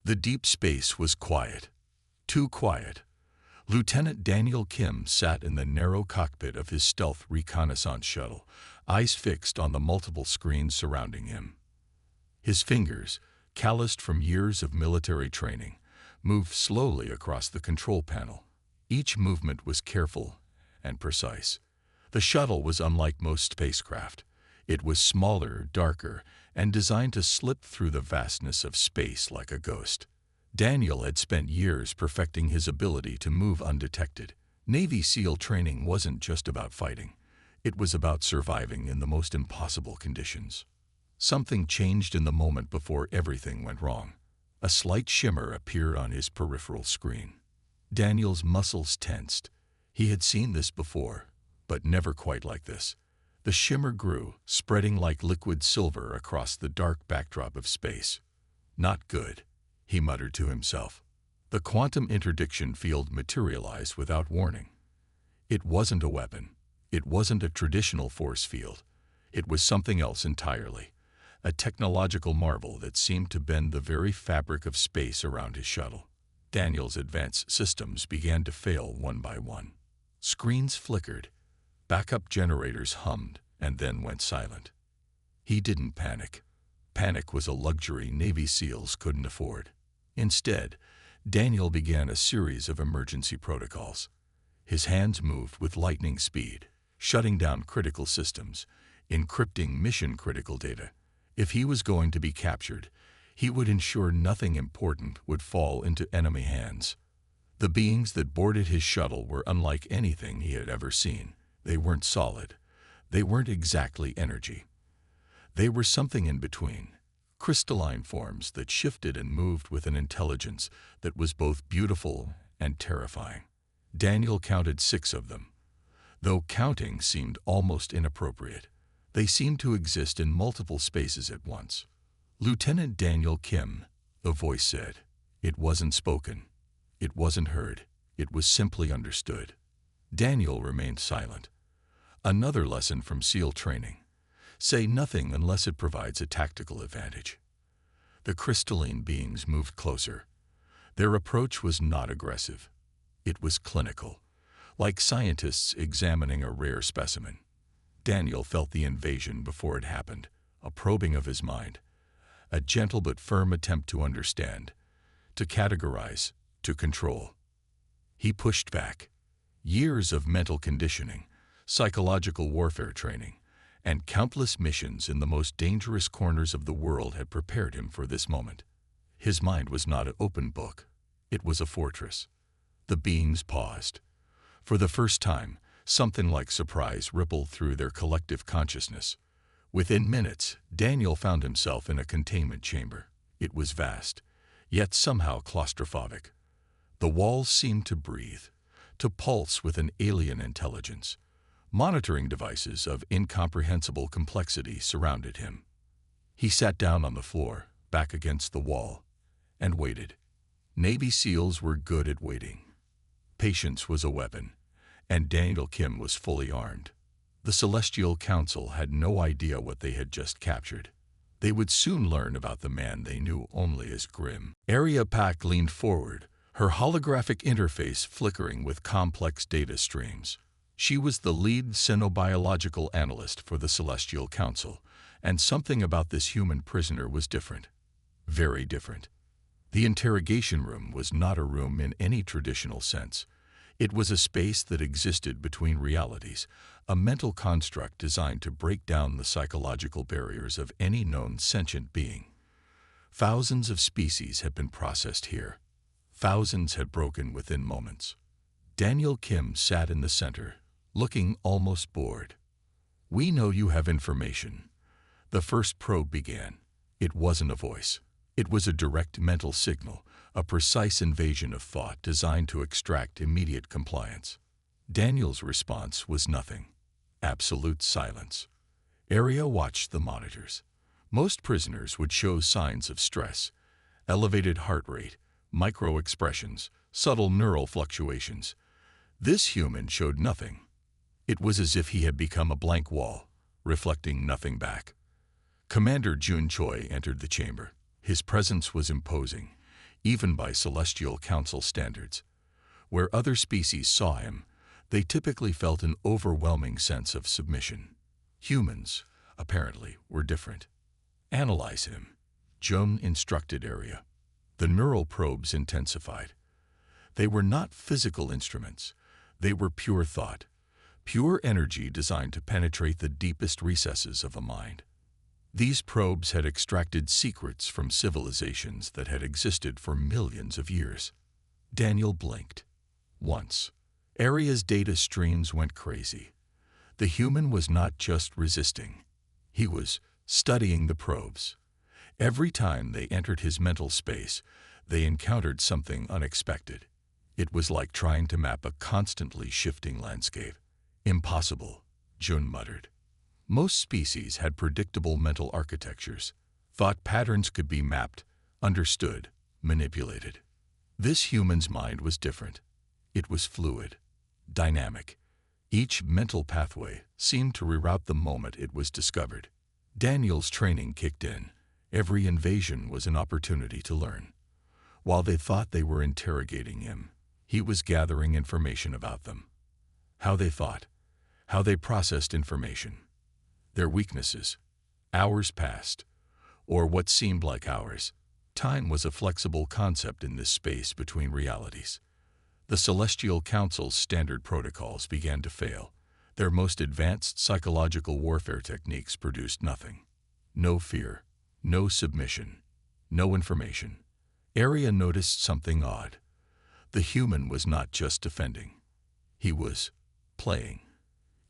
The deep space was quiet. Too quiet. Lieutenant Daniel Kim sat in the narrow cockpit of his stealth reconnaissance shuttle, eyes fixed on the multiple screens surrounding him. His fingers, calloused from years of military training, moved slowly across the control panel. Each movement was careful and precise. The shuttle was unlike most spacecraft. It was smaller, darker, and designed to slip through the vastness of space like a ghost. Daniel had spent years perfecting his ability to move undetected. Navy SEAL training wasn't just about fighting. It was about surviving in the most impossible conditions. Something changed in the moment before everything went wrong. A slight shimmer appeared on his peripheral screen. Daniel's muscles tensed. He had seen this before, but never quite like this. The shimmer grew, spreading like liquid silver across the dark backdrop of space. "Not good," he muttered to himself. The quantum interdiction field materialized without warning. It wasn't a weapon. It wasn't a traditional force field. It was something else entirely. A technological marvel that seemed to bend the very fabric of space around his shuttle. Daniel's advanced systems began to fail one by one. Screens flickered. Backup generators hummed and then went silent. He didn't panic. Panic was a luxury Navy SEALs couldn't afford. Instead, Daniel began a series of emergency protocols. His hands moved with lightning speed, shutting down critical systems, encrypting mission-critical data. If he was going to be captured, he would ensure nothing important would fall into enemy hands. The beings that boarded his shuttle were unlike anything he had ever seen. They weren't solid. They weren't exactly energy. They were something in between. Crystalline forms that shifted and moved with an intelligence that was both beautiful and terrifying. Daniel counted 6 of them, though counting seemed almost inappropriate. They seemed to exist in multiple spaces at once. "Lieutenant Daniel Kim," the voice said. It wasn't spoken. It wasn't heard. It was simply understood. Daniel remained silent. Another lesson from SEAL training. Say nothing unless it provides a tactical advantage. The crystalline beings moved closer. Their approach was not aggressive. It was clinical, like scientists examining a rare specimen. Daniel felt the invasion before it happened, a probing of his mind, a gentle but firm attempt to understand, to categorize, to control. He pushed back. Years of mental conditioning, psychological warfare training, and countless missions in the most dangerous corners of the world had prepared him for this moment. His mind was not an open book. It was a fortress. The beings paused. For the first time, something like surprise rippled through their collective consciousness. Within minutes, Daniel found himself in a containment chamber. It was vast, yet somehow claustrophobic. The walls seemed to breathe, to pulse with an alien intelligence. Monitoring devices of incomprehensible complexity surrounded him. He sat down on the floor, back against the wall, and waited. Navy SEALs were good at waiting. Patience was a weapon, and Daniel Kim was fully armed. The Celestial Council had no idea what they had just captured. They would soon learn about the man they knew only as Grim. Arya Pack leaned forward, her holographic interface flickering with complex data streams. She was the lead xenobiological analyst for the Celestial Council, and something about this human prisoner was different. Very different. The interrogation room was not a room in any traditional sense. It was a space that existed between realities, a mental construct designed to break down the psychological barriers of any known sentient being. Thousands of species had been processed here. Thousands had broken within moments. Daniel Kim sat in the center, looking almost bored. "We know you have information." The first probe began. It wasn't a voice. It was a direct mental signal, a precise invasion of thought designed to extract immediate compliance. Daniel's response was nothing. Absolute silence. Arya watched the monitors. Most prisoners would show signs of stress, elevated heart rate, micro-expressions, subtle neural fluctuations. This human showed nothing. It was as if he had become a blank wall, reflecting nothing back. Commander Jun Choi entered the chamber. His presence was imposing, even by Celestial Council standards. Where other species saw him, they typically felt an overwhelming sense of submission. Humans, apparently, were different. Analyze him, Joan instructed Area. The neural probes intensified. They were not physical instruments. They were pure thought, pure energy designed to penetrate the deepest recesses of a mind. These probes had extracted secrets from civilizations that had existed for millions of years. Daniel blinked. Once, Area's data streams went crazy. The human was not just resisting. He was studying the probes. Every time they entered his mental space, they encountered something unexpected. It was like trying to map a constantly shifting landscape. Impossible, Jun muttered. Most species had predictable mental architectures. Thought patterns could be mapped, understood, manipulated. This human's mind was different. It was fluid, dynamic. Each mental pathway seemed to reroute the moment it was discovered. Daniel's training kicked in. Every invasion was an opportunity to learn. While they thought they were interrogating him, he was gathering information about them. How they thought, how they processed information, their weaknesses. Hours passed, or what seemed like hours. Time was a flexible concept in this space between realities. The Celestial Council's standard protocols began to fail. Their most advanced psychological warfare techniques produced nothing. No fear, no submission, no information. Area noticed something odd. The human was not just defending. He was playing.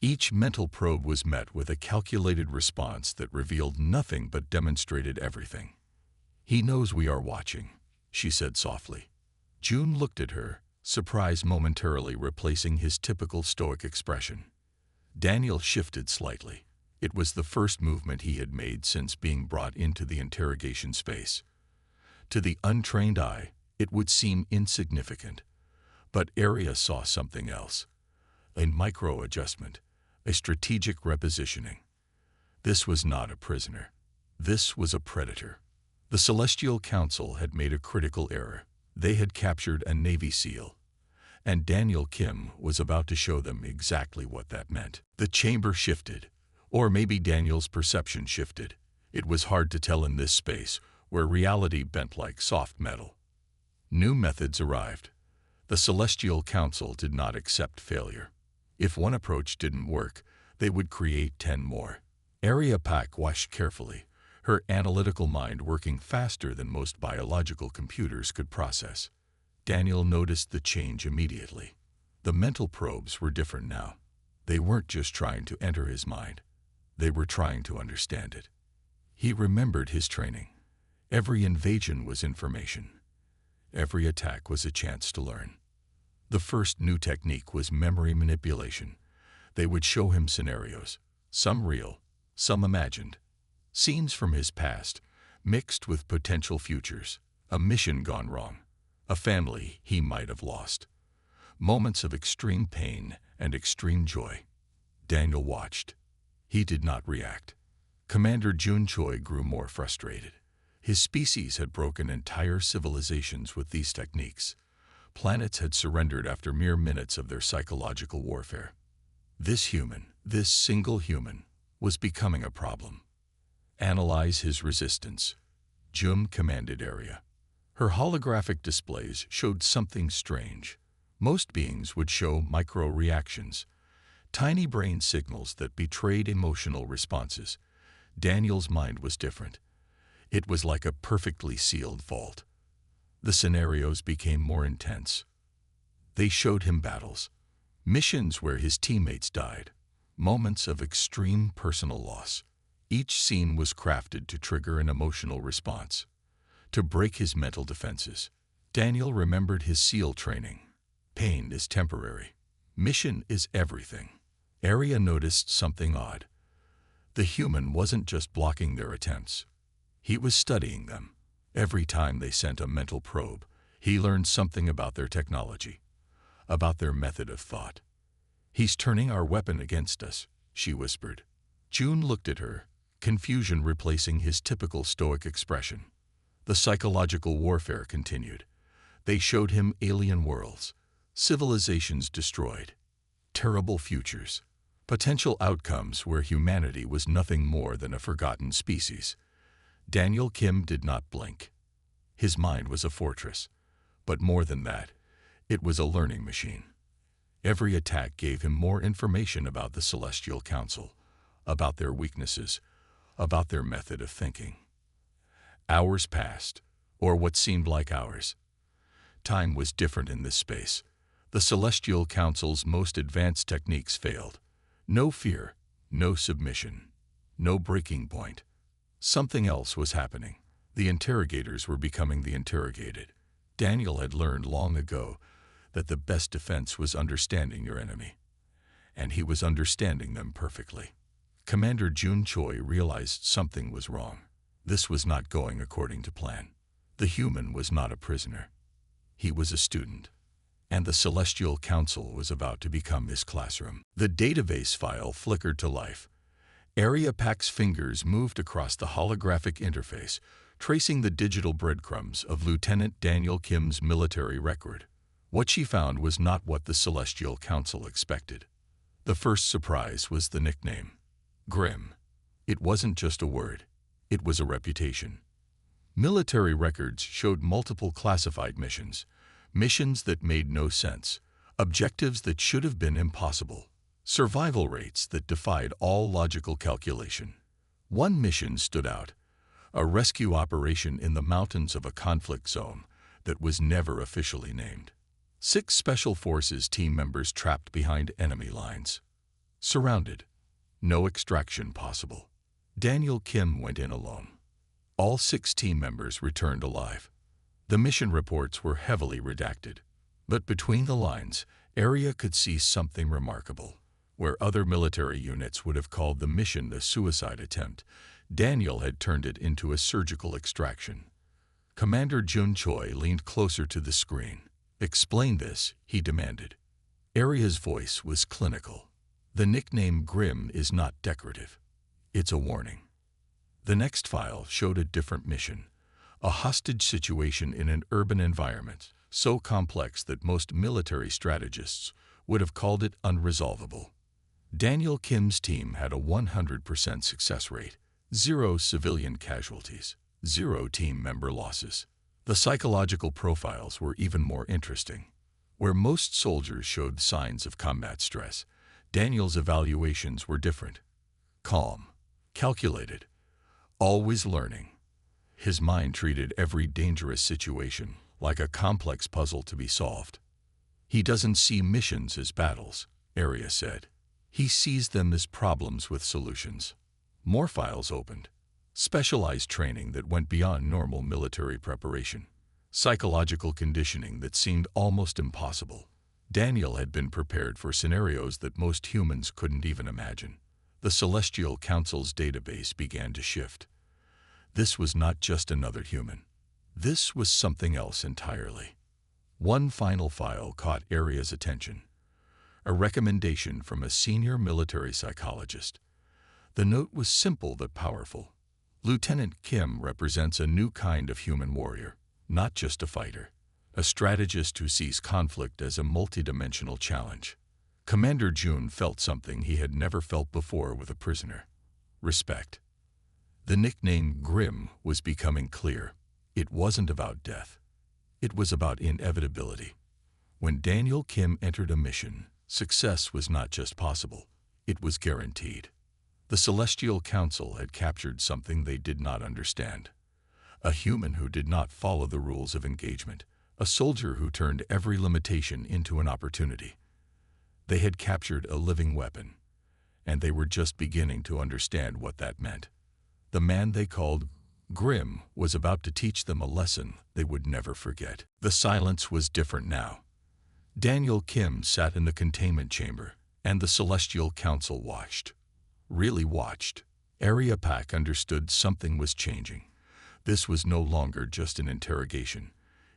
Each mental probe was met with a calculated response that revealed nothing but demonstrated everything. "He knows we are watching," she said softly. June looked at her, surprise momentarily replacing his typical stoic expression. Daniel shifted slightly. It was the first movement he had made since being brought into the interrogation space. To the untrained eye, it would seem insignificant. But Area saw something else. A micro-adjustment, a strategic repositioning. This was not a prisoner. This was a predator. The Celestial Council had made a critical error. They had captured a Navy SEAL. And Daniel Kim was about to show them exactly what that meant. The chamber shifted. Or maybe Daniel's perception shifted. It was hard to tell in this space, where reality bent like soft metal. New methods arrived. The Celestial Council did not accept failure. If one approach didn't work, they would create 10 more. Area Pak watched carefully, her analytical mind working faster than most biological computers could process. Daniel noticed the change immediately. The mental probes were different now. They weren't just trying to enter his mind. They were trying to understand it. He remembered his training. Every invasion was information. Every attack was a chance to learn. The first new technique was memory manipulation. They would show him scenarios, some real, some imagined. Scenes from his past, mixed with potential futures. A mission gone wrong. A family he might have lost. Moments of extreme pain and extreme joy. Daniel watched. He did not react. Commander Jun Choi grew more frustrated. His species had broken entire civilizations with these techniques. Planets had surrendered after mere minutes of their psychological warfare. This human, this single human, was becoming a problem. Analyze his resistance. Jum commanded Area. Her holographic displays showed something strange. Most beings would show micro-reactions, tiny brain signals that betrayed emotional responses. Daniel's mind was different. It was like a perfectly sealed vault. The scenarios became more intense. They showed him battles, missions where his teammates died, moments of extreme personal loss. Each scene was crafted to trigger an emotional response, to break his mental defenses. Daniel remembered his SEAL training. Pain is temporary. Mission is everything. Area noticed something odd. The human wasn't just blocking their attempts. He was studying them. Every time they sent a mental probe, he learned something about their technology, about their method of thought. "He's turning our weapon against us," she whispered. June looked at her, confusion replacing his typical stoic expression. The psychological warfare continued. They showed him alien worlds, civilizations destroyed, terrible futures, potential outcomes where humanity was nothing more than a forgotten species. Daniel Kim did not blink. His mind was a fortress, but more than that, it was a learning machine. Every attack gave him more information about the Celestial Council, about their weaknesses, about their method of thinking. Hours passed, or what seemed like hours. Time was different in this space. The Celestial Council's most advanced techniques failed. No fear, no submission, no breaking point. Something else was happening. The interrogators were becoming the interrogated. Daniel had learned long ago that the best defense was understanding your enemy, and he was understanding them perfectly. Commander Jun Choi realized something was wrong. This was not going according to plan. The human was not a prisoner. He was a student, and the Celestial Council was about to become his classroom. The database file flickered to life. Area Pack's fingers moved across the holographic interface, tracing the digital breadcrumbs of Lieutenant Daniel Kim's military record. What she found was not what the Celestial Council expected. The first surprise was the nickname, Grim. It wasn't just a word, it was a reputation. Military records showed multiple classified missions, missions that made no sense, objectives that should have been impossible, survival rates that defied all logical calculation. One mission stood out, a rescue operation in the mountains of a conflict zone that was never officially named. 6 Special Forces team members trapped behind enemy lines. Surrounded. No extraction possible. Daniel Kim went in alone. All 6 team members returned alive. The mission reports were heavily redacted. But between the lines, Area could see something remarkable. Where other military units would have called the mission a suicide attempt, Daniel had turned it into a surgical extraction. Commander Jun Choi leaned closer to the screen. "Explain this," he demanded. Area's voice was clinical. "The nickname Grim is not decorative. It's a warning." The next file showed a different mission, a hostage situation in an urban environment, so complex that most military strategists would have called it unresolvable. Daniel Kim's team had a 100% success rate, 0 civilian casualties, 0 team member losses. The psychological profiles were even more interesting. Where most soldiers showed signs of combat stress, Daniel's evaluations were different. Calm, calculated, always learning. His mind treated every dangerous situation like a complex puzzle to be solved. "He doesn't see missions as battles," Area said. "He sees them as problems with solutions." More files opened. Specialized training that went beyond normal military preparation. Psychological conditioning that seemed almost impossible. Daniel had been prepared for scenarios that most humans couldn't even imagine. The Celestial Council's database began to shift. This was not just another human. This was something else entirely. One final file caught Area's attention. A recommendation from a senior military psychologist. The note was simple but powerful. Lieutenant Kim represents a new kind of human warrior, not just a fighter, a strategist who sees conflict as a multidimensional challenge. Commander Jun felt something he had never felt before with a prisoner. Respect. The nickname Grim was becoming clear. It wasn't about death. It was about inevitability. When Daniel Kim entered a mission, success was not just possible, it was guaranteed. The Celestial Council had captured something they did not understand. A human who did not follow the rules of engagement, a soldier who turned every limitation into an opportunity. They had captured a living weapon, and they were just beginning to understand what that meant. The man they called Grim was about to teach them a lesson they would never forget. The silence was different now. Daniel Kim sat in the containment chamber, and the Celestial Council watched. Really watched. Area Pack understood something was changing. This was no longer just an interrogation.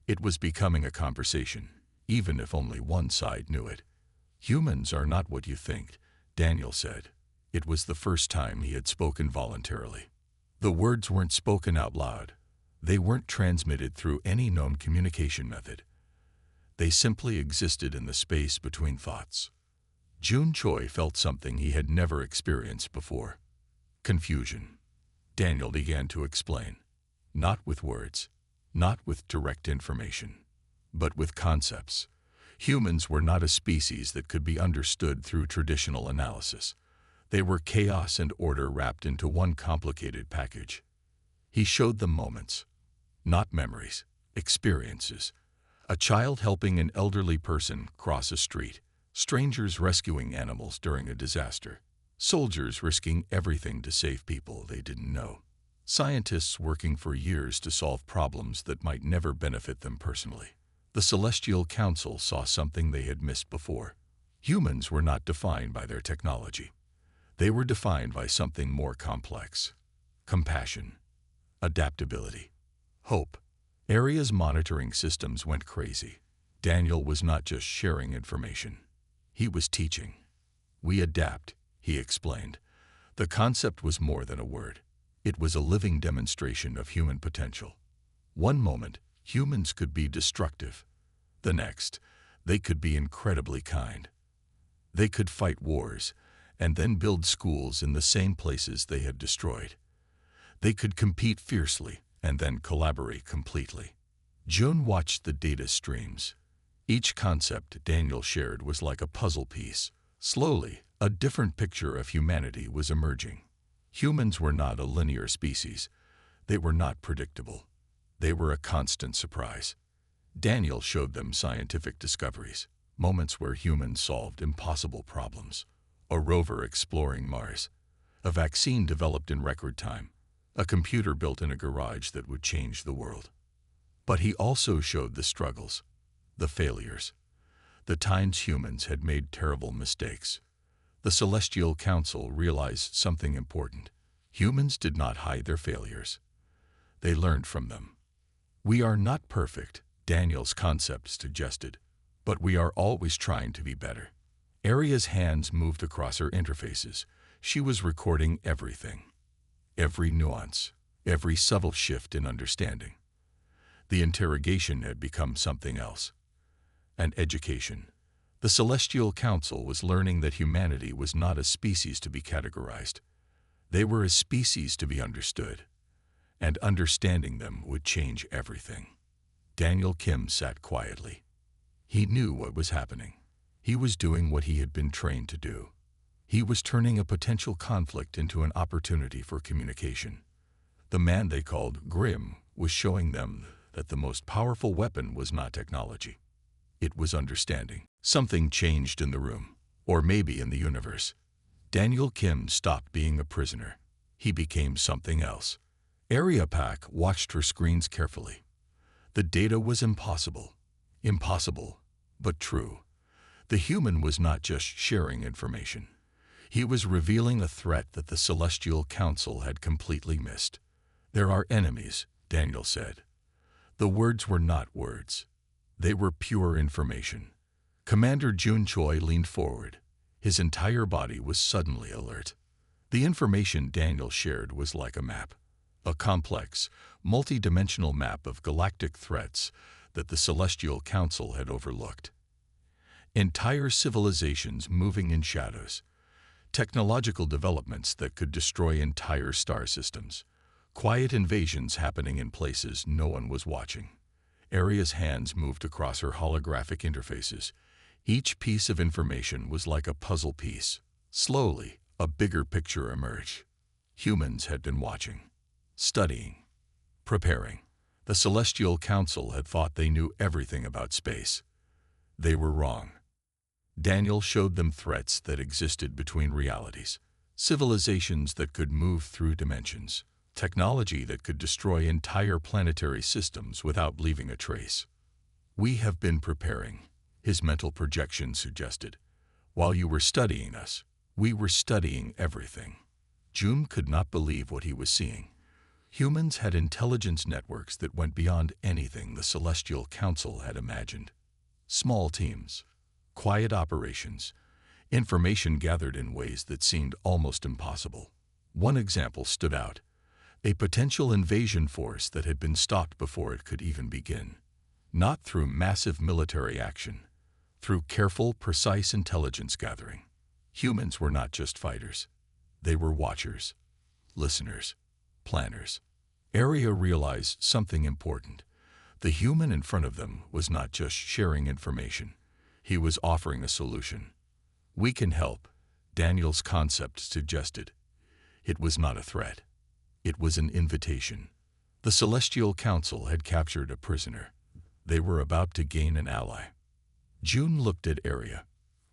It was becoming a conversation, even if only one side knew it. "Humans are not what you think," Daniel said. It was the first time he had spoken voluntarily. The words weren't spoken out loud. They weren't transmitted through any known communication method. They simply existed in the space between thoughts. Jun Choi felt something he had never experienced before. Confusion. Daniel began to explain. Not with words, not with direct information, but with concepts. Humans were not a species that could be understood through traditional analysis. They were chaos and order wrapped into one complicated package. He showed them moments, not memories, experiences. A child helping an elderly person cross a street, strangers rescuing animals during a disaster, soldiers risking everything to save people they didn't know, scientists working for years to solve problems that might never benefit them personally. The Celestial Council saw something they had missed before. Humans were not defined by their technology. They were defined by something more complex. Compassion, adaptability, hope. Area's monitoring systems went crazy. Daniel was not just sharing information. He was teaching. We adapt, he explained. The concept was more than a word. It was a living demonstration of human potential. One moment, humans could be destructive. The next, they could be incredibly kind. They could fight wars and then build schools in the same places they had destroyed. They could compete fiercely and then collaborate completely. Jun watched the data streams. Each concept Daniel shared was like a puzzle piece. Slowly, a different picture of humanity was emerging. Humans were not a linear species. They were not predictable. They were a constant surprise. Daniel showed them scientific discoveries, moments where humans solved impossible problems. A rover exploring Mars, a vaccine developed in record time, a computer built in a garage that would change the world. But he also showed the struggles, the failures, the times humans had made terrible mistakes. The Celestial Council realized something important. Humans did not hide their failures. They learned from them. We are not perfect, Daniel's concept suggested, but we are always trying to be better. Aria's hands moved across her interfaces. She was recording everything. Every nuance, every subtle shift in understanding. The interrogation had become something else. An education. The Celestial Council was learning that humanity was not a species to be categorized. They were a species to be understood. And understanding them would change everything. Daniel Kim sat quietly. He knew what was happening. He was doing what he had been trained to do. He was turning a potential conflict into an opportunity for communication. The man they called Grim was showing them that the most powerful weapon was not technology. It was understanding. Something changed in the room, or maybe in the universe. Daniel Kim stopped being a prisoner. He became something else. Area Pack watched her screens carefully. The data was impossible. Impossible, but true. The human was not just sharing information. He was revealing a threat that the Celestial Council had completely missed. There are enemies, Daniel said. The words were not words. They were pure information. Commander Jun Choi leaned forward. His entire body was suddenly alert. The information Daniel shared was like a map. A complex, multi-dimensional map of galactic threats that the Celestial Council had overlooked. Entire civilizations moving in shadows. Technological developments that could destroy entire star systems. Quiet invasions happening in places no one was watching. Aria's hands moved across her holographic interfaces. Each piece of information was like a puzzle piece. Slowly, a bigger picture emerged. Humans had been watching, studying, preparing. The Celestial Council had thought they knew everything about space. They were wrong. Daniel showed them threats that existed between realities, civilizations that could move through dimensions, technology that could destroy entire planetary systems without leaving a trace. We have been preparing, his mental projection suggested. While you were studying us, we were studying everything. Jun could not believe what he was seeing. Humans had intelligence networks that went beyond anything the Celestial Council had imagined. Small teams, quiet operations, information gathered in ways that seemed almost impossible. One example stood out. A potential invasion force that had been stopped before it could even begin. Not through massive military action, through careful, precise intelligence gathering. Humans were not just fighters. They were watchers, listeners, planners. Area realized something important. The human in front of them was not just sharing information. He was offering a solution. We can help, Daniel's concept suggested. It was not a threat. It was an invitation. The Celestial Council had captured a prisoner. They were about to gain an ally. June looked at Area.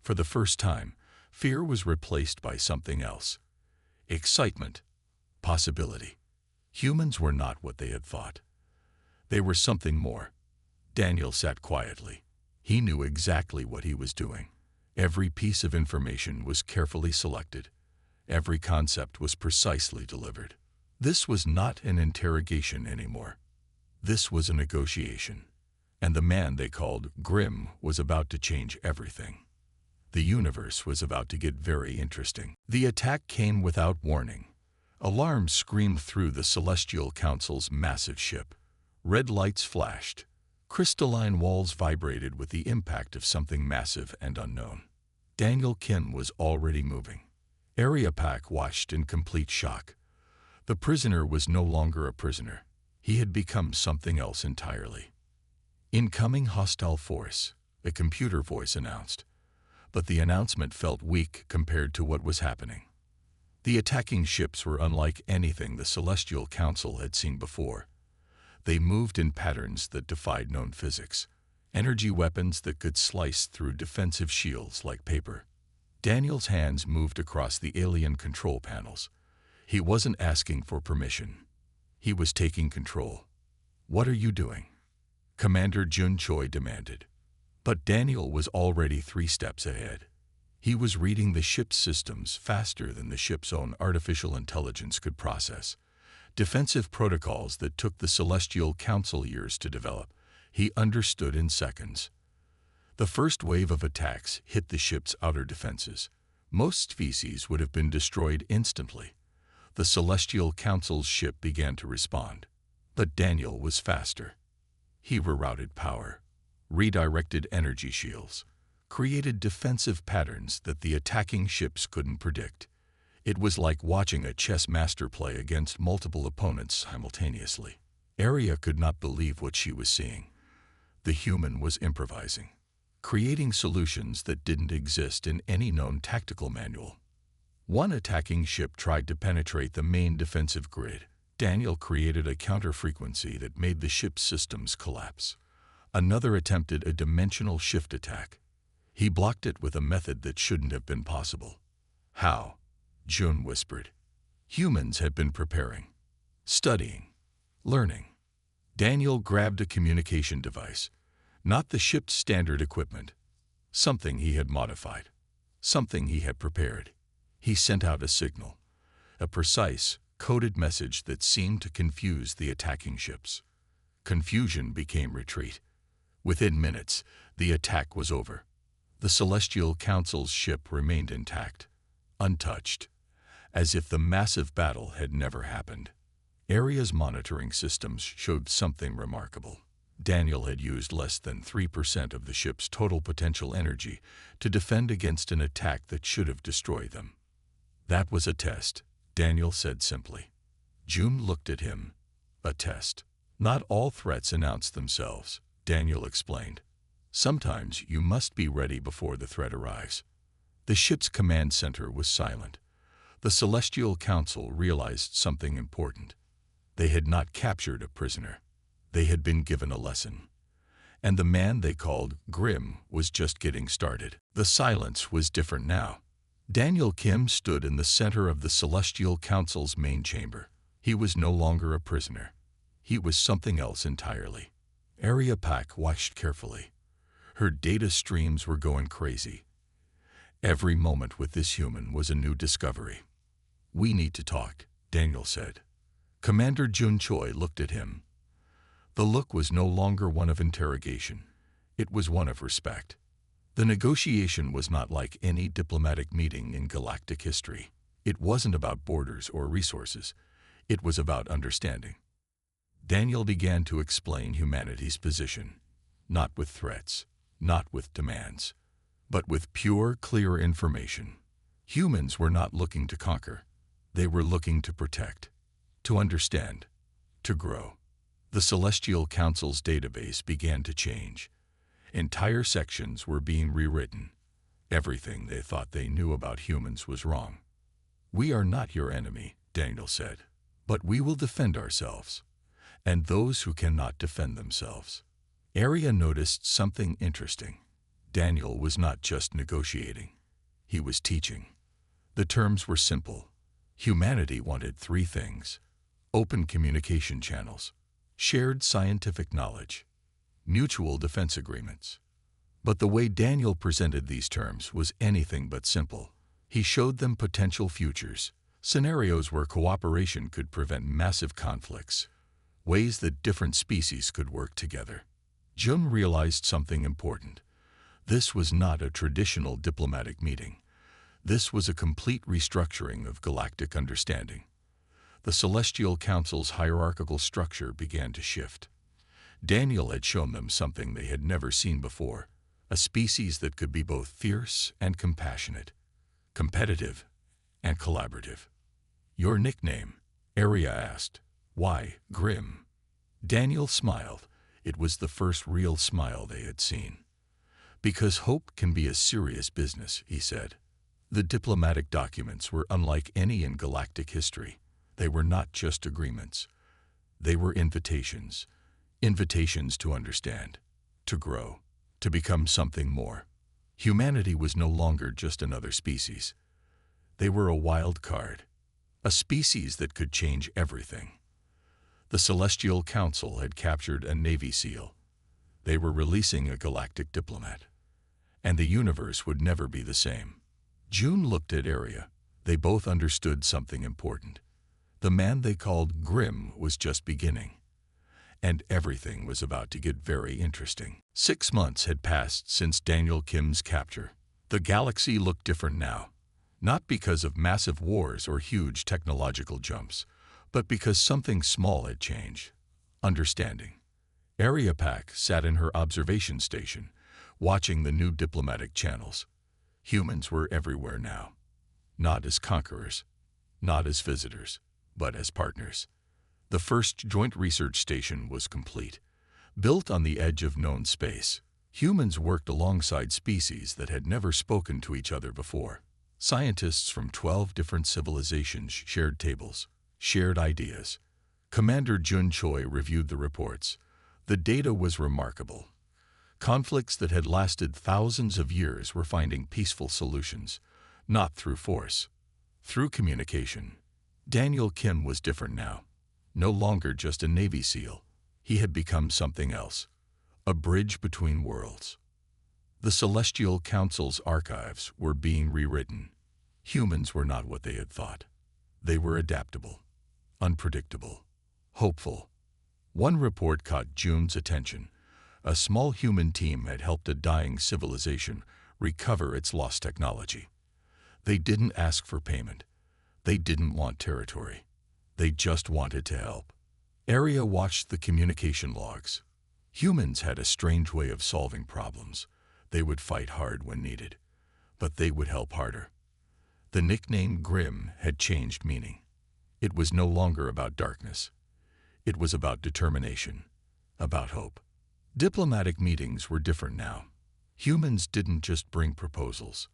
For the first time, fear was replaced by something else. Excitement. Possibility. Humans were not what they had thought. They were something more. Daniel sat quietly. He knew exactly what he was doing. Every piece of information was carefully selected. Every concept was precisely delivered. This was not an interrogation anymore. This was a negotiation. And the man they called Grim was about to change everything. The universe was about to get very interesting. The attack came without warning. Alarms screamed through the Celestial Council's massive ship. Red lights flashed. Crystalline walls vibrated with the impact of something massive and unknown. Daniel Kim was already moving. Area Pack watched in complete shock. The prisoner was no longer a prisoner. He had become something else entirely. Incoming hostile force, a computer voice announced. But the announcement felt weak compared to what was happening. The attacking ships were unlike anything the Celestial Council had seen before. They moved in patterns that defied known physics, energy weapons that could slice through defensive shields like paper. Daniel's hands moved across the alien control panels. He wasn't asking for permission. He was taking control. "What are you doing?" Commander Jun Choi demanded. But Daniel was already 3 steps ahead. He was reading the ship's systems faster than the ship's own artificial intelligence could process. Defensive protocols that took the Celestial Council years to develop, he understood in seconds. The first wave of attacks hit the ship's outer defenses. Most species would have been destroyed instantly. The Celestial Council's ship began to respond. But Daniel was faster. He rerouted power, redirected energy shields, created defensive patterns that the attacking ships couldn't predict. It was like watching a chess master play against multiple opponents simultaneously. Area could not believe what she was seeing. The human was improvising, creating solutions that didn't exist in any known tactical manual. One attacking ship tried to penetrate the main defensive grid. Daniel created a counter-frequency that made the ship's systems collapse. Another attempted a dimensional shift attack. He blocked it with a method that shouldn't have been possible. "How?" Jun whispered. Humans had been preparing, studying, learning. Daniel grabbed a communication device, not the ship's standard equipment. Something he had modified, something he had prepared. He sent out a signal, a precise, coded message that seemed to confuse the attacking ships. Confusion became retreat. Within minutes, the attack was over. The Celestial Council's ship remained intact, untouched, as if the massive battle had never happened. Area's monitoring systems showed something remarkable. Daniel had used less than 3% of the ship's total potential energy to defend against an attack that should have destroyed them. "That was a test," Daniel said simply. June looked at him. "A test. Not all threats announce themselves," Daniel explained. "Sometimes you must be ready before the threat arrives." The ship's command center was silent. The Celestial Council realized something important. They had not captured a prisoner. They had been given a lesson. And the man they called Grim was just getting started. The silence was different now. Daniel Kim stood in the center of the Celestial Council's main chamber. He was no longer a prisoner. He was something else entirely. Area Pack watched carefully. Her data streams were going crazy. Every moment with this human was a new discovery. "We need to talk," Daniel said. Commander Jun Choi looked at him. The look was no longer one of interrogation. It was one of respect. The negotiation was not like any diplomatic meeting in galactic history. It wasn't about borders or resources. It was about understanding. Daniel began to explain humanity's position, not with threats, not with demands, but with pure, clear information. Humans were not looking to conquer. They were looking to protect, to understand, to grow. The Celestial Council's database began to change. Entire sections were being rewritten. Everything they thought they knew about humans was wrong. "We are not your enemy," Daniel said, "but we will defend ourselves, and those who cannot defend themselves." Arya noticed something interesting. Daniel was not just negotiating. He was teaching. The terms were simple. Humanity wanted three things: open communication channels, shared scientific knowledge, mutual defense agreements. But the way Daniel presented these terms was anything but simple. He showed them potential futures, scenarios where cooperation could prevent massive conflicts, ways that different species could work together. Jun realized something important. This was not a traditional diplomatic meeting. This was a complete restructuring of galactic understanding. The Celestial Council's hierarchical structure began to shift. Daniel had shown them something they had never seen before, a species that could be both fierce and compassionate, competitive and collaborative. "Your nickname?" Arya asked. "Why, Grim?" Daniel smiled. It was the first real smile they had seen. "Because hope can be a serious business," he said. The diplomatic documents were unlike any in galactic history. They were not just agreements. They were invitations. Invitations to understand, to grow, to become something more. Humanity was no longer just another species. They were a wild card, a species that could change everything. The Celestial Council had captured a Navy SEAL. They were releasing a galactic diplomat. And the universe would never be the same. June looked at Arya. They both understood something important. The man they called Grim was just beginning. And everything was about to get very interesting. 6 months had passed since Daniel Kim's capture. The galaxy looked different now. Not because of massive wars or huge technological jumps, but because something small had changed. Understanding. Arya Pack sat in her observation station, watching the new diplomatic channels. Humans were everywhere now. Not as conquerors, not as visitors, but as partners. The first joint research station was complete. Built on the edge of known space, humans worked alongside species that had never spoken to each other before. Scientists from 12 different civilizations shared tables, shared ideas. Commander Jun Choi reviewed the reports. The data was remarkable. Conflicts that had lasted thousands of years were finding peaceful solutions, not through force, through communication. Daniel Kim was different now. No longer just a Navy SEAL. He had become something else, a bridge between worlds. The Celestial Council's archives were being rewritten. Humans were not what they had thought. They were adaptable, unpredictable, hopeful. One report caught June's attention. A small human team had helped a dying civilization recover its lost technology. They didn't ask for payment. They didn't want territory. They just wanted to help. Arya watched the communication logs. Humans had a strange way of solving problems. They would fight hard when needed, but they would help harder. The nickname Grim had changed meaning. It was no longer about darkness. It was about determination, about hope. Diplomatic meetings were different now. Humans didn't just bring proposals.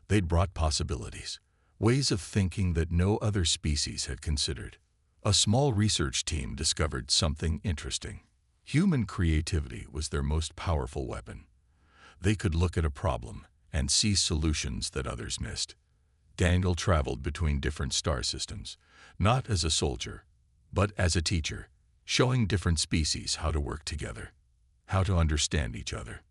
They'd brought possibilities, ways of thinking that no other species had considered. A small research team discovered something interesting. Human creativity was their most powerful weapon. They could look at a problem and see solutions that others missed. Daniel traveled between different star systems, not as a soldier, but as a teacher, showing different species how to work together, how to understand each other.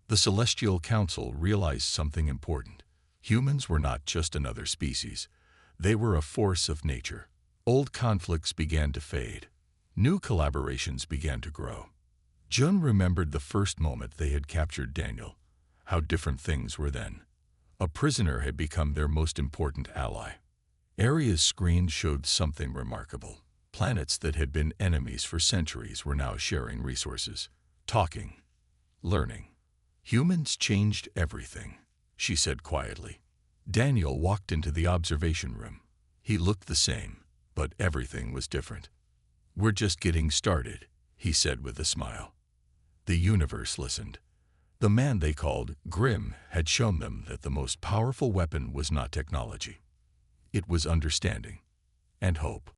The Celestial Council realized something important. Humans were not just another species. They were a force of nature. Old conflicts began to fade. New collaborations began to grow. Jun remembered the first moment they had captured Daniel. How different things were then. A prisoner had become their most important ally. Arya's screen showed something remarkable. Planets that had been enemies for centuries were now sharing resources, talking, learning. Humans changed everything, she said quietly. Daniel walked into the observation room. He looked the same, but everything was different. We're just getting started, he said with a smile. The universe listened. The man they called Grim had shown them that the most powerful weapon was not technology. It was understanding and hope.